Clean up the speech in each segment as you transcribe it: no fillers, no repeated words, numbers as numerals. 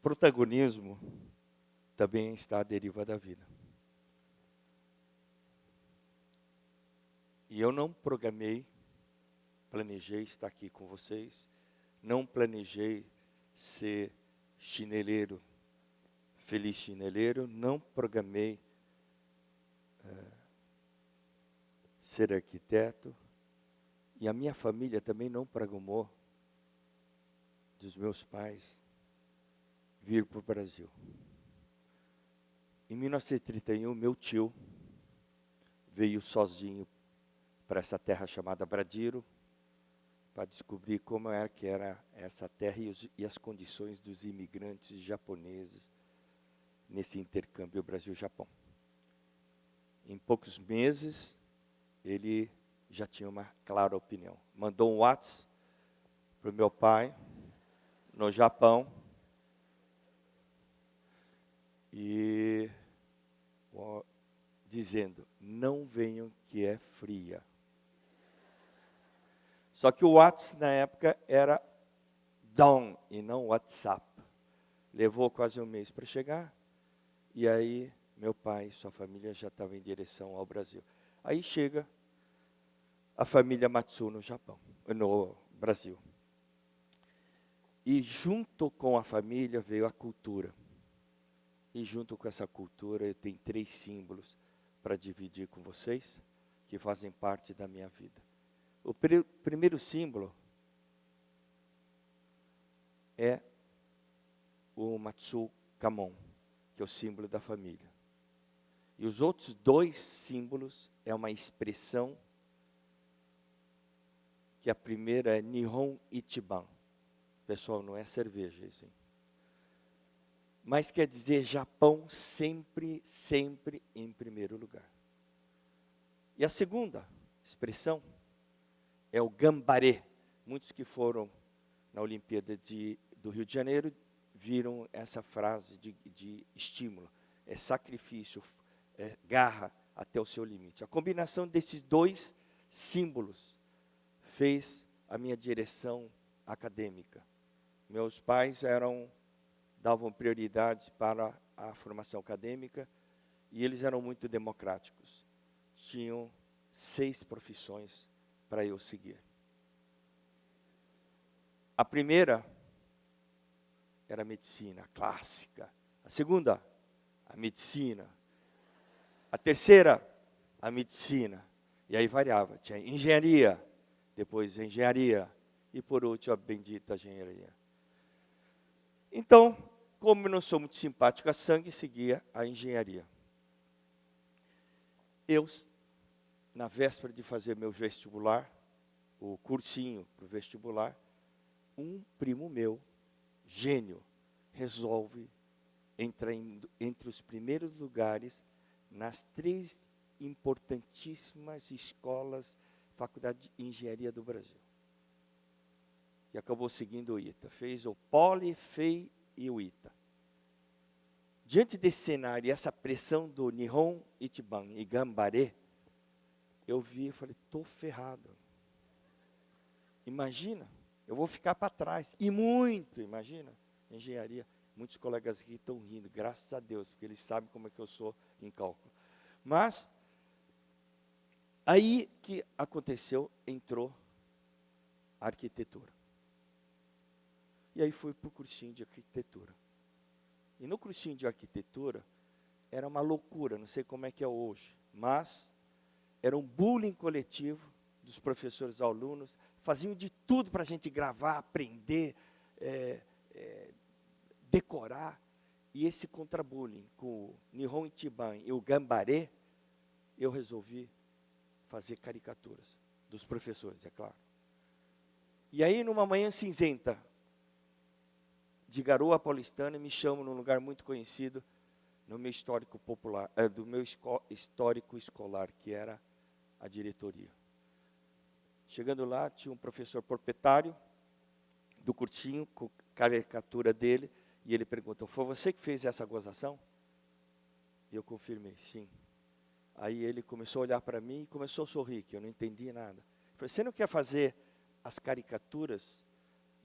protagonismo também está à deriva da vida. E eu não planejei estar aqui com vocês, não planejei ser chineleiro, feliz chineleiro, não programei ser arquiteto, e a minha família também não programou dos meus pais vir para o Brasil. Em 1931, meu tio veio sozinho para essa terra chamada Bradiro, para descobrir como era que era essa terra e as condições dos imigrantes japoneses nesse intercâmbio Brasil-Japão. Em poucos meses, ele já tinha uma clara opinião. Mandou um WhatsApp para o meu pai, no Japão, e dizendo, não venham que é fria. Só que o WhatsApp na época era Down e não WhatsApp. Levou quase um mês para chegar, e aí meu pai e sua família já estavam em direção ao Brasil. Aí chega a família Matsu no Japão, no Brasil. E junto com a família veio a cultura. E junto com essa cultura eu tenho 3 símbolos para dividir com vocês, que fazem parte da minha vida. O primeiro símbolo é o Matsu Kamon, que é o símbolo da família. E os outros 2 símbolos é uma expressão, que a primeira é Nihon Ichiban. Pessoal, não é cerveja isso, hein? Mas quer dizer Japão sempre, sempre em primeiro lugar. E a segunda expressão é o Gambare. Muitos que foram na Olimpíada do Rio de Janeiro viram essa frase de estímulo. É sacrifício, é garra até o seu limite. A combinação desses 2 símbolos fez a minha direção acadêmica. Meus pais davam prioridade para a formação acadêmica e eles eram muito democráticos. Tinham 6 profissões para eu seguir. A primeira era a medicina clássica. A segunda, a medicina. A terceira, a medicina. E aí variava. Tinha engenharia, depois engenharia e por último a bendita engenharia. Então, como eu não sou muito simpático a sangue, seguia a engenharia. Eu, na véspera de fazer meu vestibular, o cursinho para o vestibular, um primo meu, gênio, resolve entrar entre os primeiros lugares nas 3 importantíssimas escolas, faculdade de engenharia do Brasil. E acabou seguindo o ITA. Fez o Poli, FEI e o ITA. Diante desse cenário e essa pressão do Nihon Ichiban e Gambare, eu vi e falei, estou ferrado. Imagina, eu vou ficar para trás. E muito, imagina, engenharia. Muitos colegas aqui estão rindo, graças a Deus, porque eles sabem como é que eu sou em cálculo. Mas, aí que aconteceu, entrou a arquitetura. E aí fui para o cursinho de arquitetura. E no cursinho de arquitetura, era uma loucura, não sei como é que é hoje, mas era um bullying coletivo dos professores e alunos, faziam de tudo para a gente gravar, aprender, decorar. E esse contra-bullying com o Nihon Ichiban e o Gambare, eu resolvi fazer caricaturas dos professores, é claro. E aí, numa manhã cinzenta, de Garoa Paulistana, me chamam num lugar muito conhecido, no meu histórico popular, do meu histórico escolar, que era a diretoria. Chegando lá, tinha um professor proprietário do cursinho, com a caricatura dele, e ele perguntou, foi você que fez essa gozação? E eu confirmei, sim. Aí ele começou a olhar para mim e começou a sorrir, que eu não entendi nada. Eu falei, você não quer fazer as caricaturas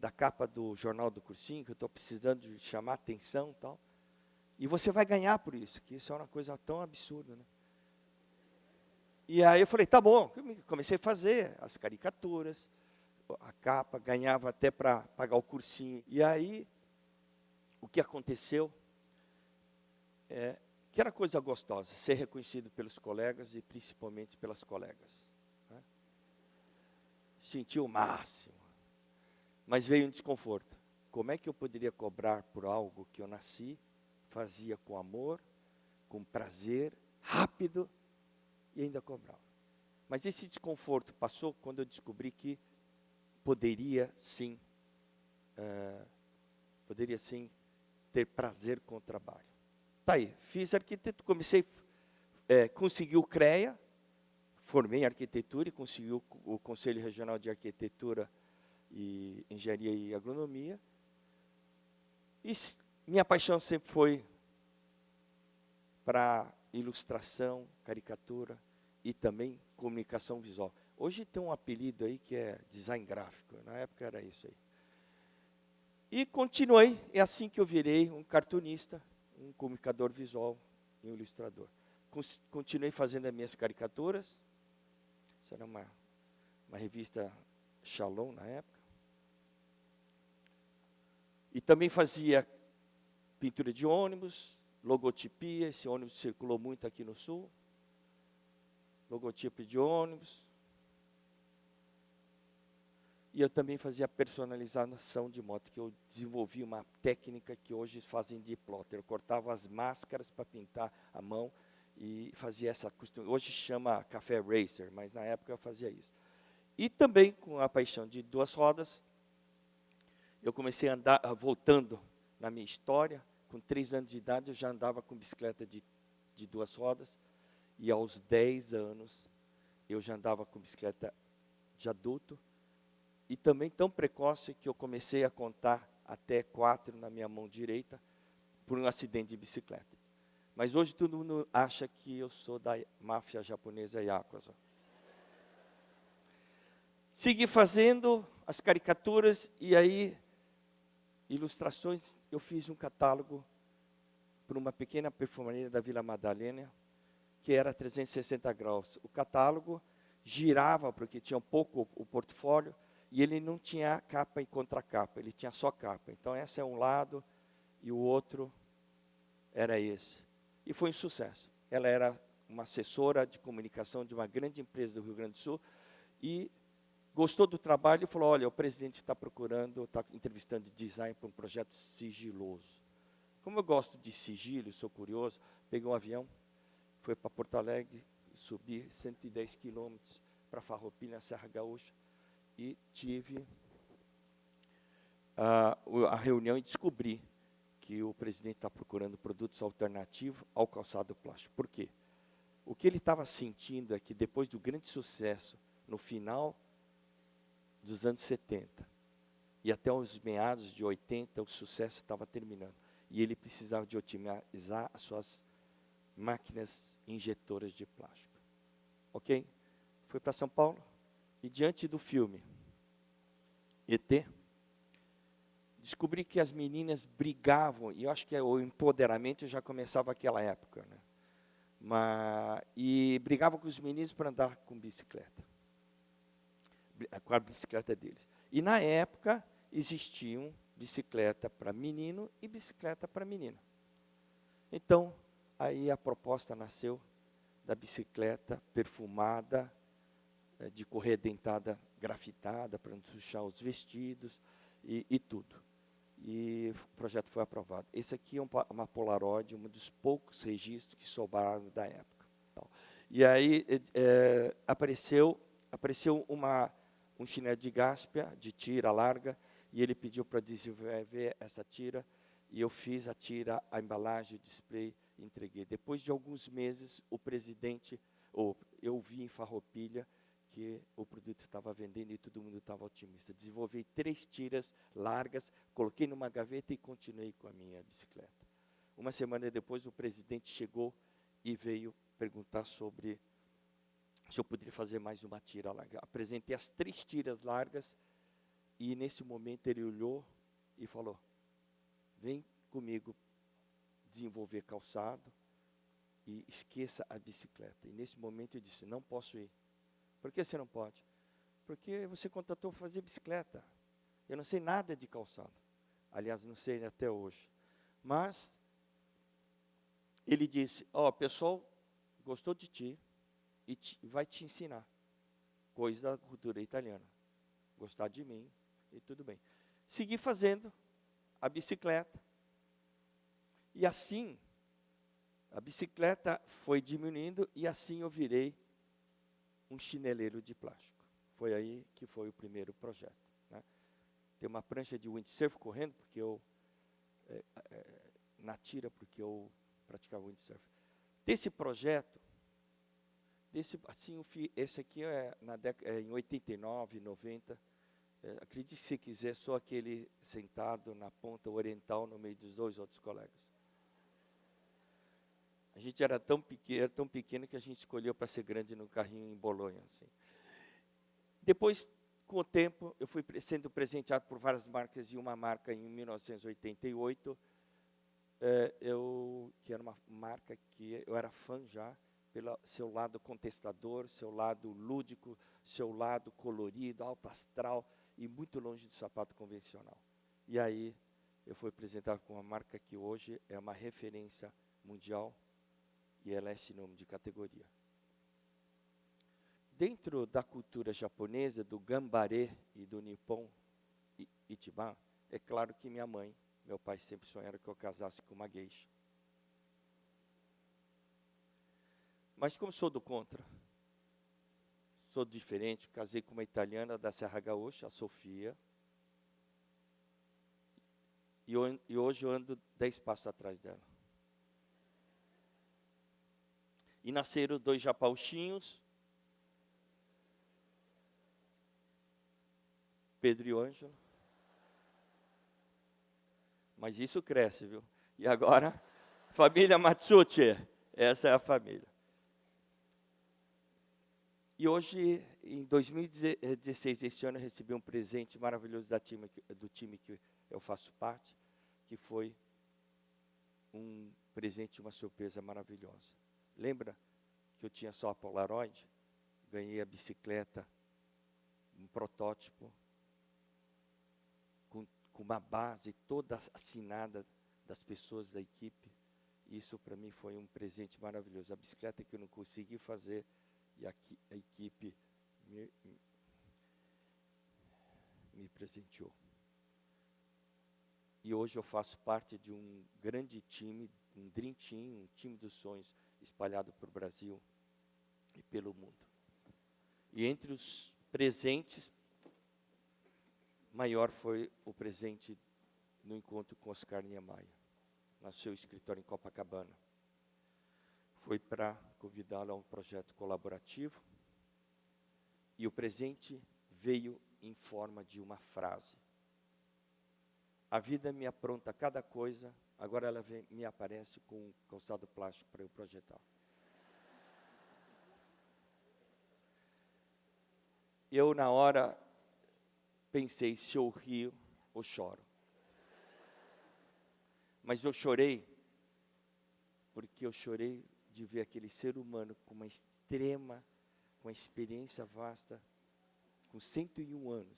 da capa do jornal do cursinho, que eu estou precisando de chamar atenção e tal. E você vai ganhar por isso, que isso é uma coisa tão absurda, né? E aí eu falei, tá bom, comecei a fazer as caricaturas, a capa, ganhava até para pagar o cursinho. E aí, o que aconteceu é que era coisa gostosa, ser reconhecido pelos colegas e principalmente pelas colegas. Né? Senti o máximo, mas veio um desconforto. Como é que eu poderia cobrar por algo que eu nasci, fazia com amor, com prazer, rápido, e ainda cobrava? Mas esse desconforto passou quando eu descobri que poderia sim ter prazer com o trabalho. Tá aí, fiz arquitetura, comecei, consegui o CREA, formei em arquitetura e consegui o Conselho Regional de Arquitetura e Engenharia e Agronomia. E minha paixão sempre foi para ilustração, caricatura e também comunicação visual. Hoje tem um apelido aí que é design gráfico, na época era isso aí. E continuei, é assim que eu virei um cartunista, um comunicador visual e um ilustrador. Continuei fazendo as minhas caricaturas, isso era uma revista Shalom na época. E também fazia pintura de ônibus, logotipia, esse ônibus circulou muito aqui no Sul. Logotipo de ônibus. E eu também fazia personalização de moto, que eu desenvolvi uma técnica que hoje fazem de plotter. Eu cortava as máscaras para pintar a mão e fazia essa costura. Hoje chama café racer, mas na época eu fazia isso. E também com a paixão de duas rodas, eu comecei a andar, voltando na minha história, com 3 anos de idade eu já andava com bicicleta de duas rodas, e aos 10 anos eu já andava com bicicleta de adulto, e também tão precoce que eu comecei a contar até 4 na minha mão direita, por um acidente de bicicleta. Mas hoje todo mundo acha que eu sou da máfia japonesa Yakuza. Segui fazendo as caricaturas e aí, ilustrações, eu fiz um catálogo para uma pequena perfumaria da Vila Madalena, que era 360 graus. O catálogo girava, porque tinha um pouco o portfólio, e ele não tinha capa e contracapa, ele tinha só capa. Então, esse é um lado, e o outro era esse. E foi um sucesso. Ela era uma assessora de comunicação de uma grande empresa do Rio Grande do Sul, e gostou do trabalho e falou, olha, o presidente está procurando, está entrevistando design para um projeto sigiloso. Como eu gosto de sigilo, sou curioso, peguei um avião, fui para Porto Alegre, subi 110 quilômetros para Farroupilha, Serra Gaúcha, e tive a reunião e descobri que o presidente está procurando produtos alternativos ao calçado plástico. Por quê? O que ele estava sentindo é que depois do grande sucesso, no final dos anos 70, e até os meados de 80, o sucesso estava terminando. E ele precisava de otimizar as suas máquinas injetoras de plástico. Ok? Fui para São Paulo, e diante do filme ET, descobri que as meninas brigavam, e eu acho que o empoderamento já começava naquela época, né? E brigavam com os meninos para andar com bicicleta, com a bicicleta deles. E na época existiam bicicleta para menino e bicicleta para menina. Então, aí a proposta nasceu da bicicleta perfumada, de correia dentada grafitada, para não sujar os vestidos e tudo. E o projeto foi aprovado. Esse aqui é uma Polaroid, um dos poucos registros que sobraram da época. E aí apareceu um chinelo de gáspia, de tira larga, e ele pediu para desenvolver essa tira, e eu fiz a tira, a embalagem, o display, e entreguei. Depois de alguns meses, eu vi em Farroupilha que o produto estava vendendo e todo mundo estava otimista. Desenvolvi 3 tiras largas, coloquei numa gaveta e continuei com a minha bicicleta. Uma semana depois, o presidente chegou e veio perguntar sobre se eu poderia fazer mais uma tira larga. Apresentei as 3 tiras largas E nesse momento ele olhou e falou, vem comigo desenvolver calçado e esqueça a bicicleta. E nesse momento eu disse, não posso ir. Por que você não pode? Porque você contratou para fazer bicicleta. Eu não sei nada de calçado. Aliás, não sei até hoje. Mas ele disse, o pessoal gostou de ti e vai te ensinar coisas da cultura italiana. Gostar de mim e tudo bem. Segui fazendo a bicicleta. E assim, a bicicleta foi diminuindo e assim eu virei um chineleiro de plástico. Foi aí que foi o primeiro projeto. Né? Tem uma prancha de windsurf correndo, porque eu, na tira, porque eu praticava windsurf. Desse projeto, assim, esse aqui é em 89, 90. Acredite se quiser, só aquele sentado na ponta oriental no meio dos dois outros colegas. A gente era tão pequeno que a gente escolheu para ser grande no carrinho em Bolonha. Assim. Depois, com o tempo, eu fui sendo presenteado por várias marcas, e uma marca em 1988, que era uma marca que eu era fã já, pelo seu lado contestador, seu lado lúdico, seu lado colorido, alto astral, e muito longe do sapato convencional. E aí, eu fui apresentado com uma marca que hoje é uma referência mundial, e ela é sinônimo de categoria. Dentro da cultura japonesa, do Gambare e do Nippon Ichiban, é claro que minha mãe, meu pai sempre sonharam que eu casasse com uma geisha. Mas como sou do contra, sou diferente, casei com uma italiana da Serra Gaúcha, a Sofia, e hoje eu ando 10 passos atrás dela. E nasceram 2 japauchinhos, Pedro e Ângelo. Mas isso cresce, viu? E agora, família Matsuchi, essa é a família. E hoje, em 2016, este ano, eu recebi um presente maravilhoso do time que eu faço parte, que foi um presente, uma surpresa maravilhosa. Lembra que eu tinha só a Polaroid? Ganhei a bicicleta, um protótipo, com uma base toda assinada das pessoas da equipe. Isso para mim foi um presente maravilhoso. A bicicleta que eu não consegui fazer e a equipe me presenteou. E hoje eu faço parte de um grande time, um Dream Team, um time dos sonhos espalhado pelo Brasil e pelo mundo. E entre os presentes, maior foi o presente no encontro com Oscar Niemeyer, no seu escritório em Copacabana. Foi para convidá-lo a um projeto colaborativo, e o presente veio em forma de uma frase. A vida me apronta cada coisa, agora ela me aparece com um calçado plástico para eu projetar. Eu, na hora, pensei se eu rio ou choro. Mas eu chorei, porque eu chorei de ver aquele ser humano com uma experiência vasta, com 101 anos,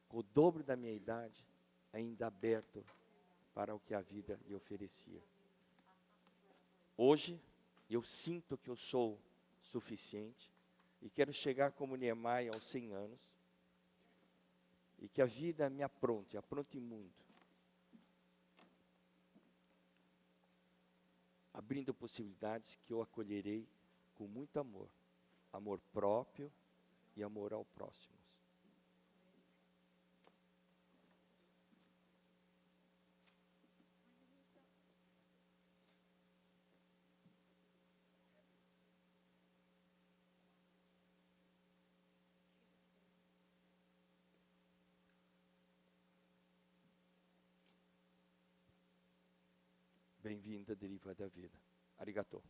com o dobro da minha idade, ainda aberto para o que a vida lhe oferecia. Hoje, eu sinto que eu sou suficiente e quero chegar como Niemeyer aos 100 anos, e que a vida me apronte mundo, abrindo possibilidades que eu acolherei com muito amor, amor próprio e amor ao próximo. Bem-vinda, Deriva da Vida. Arigatou.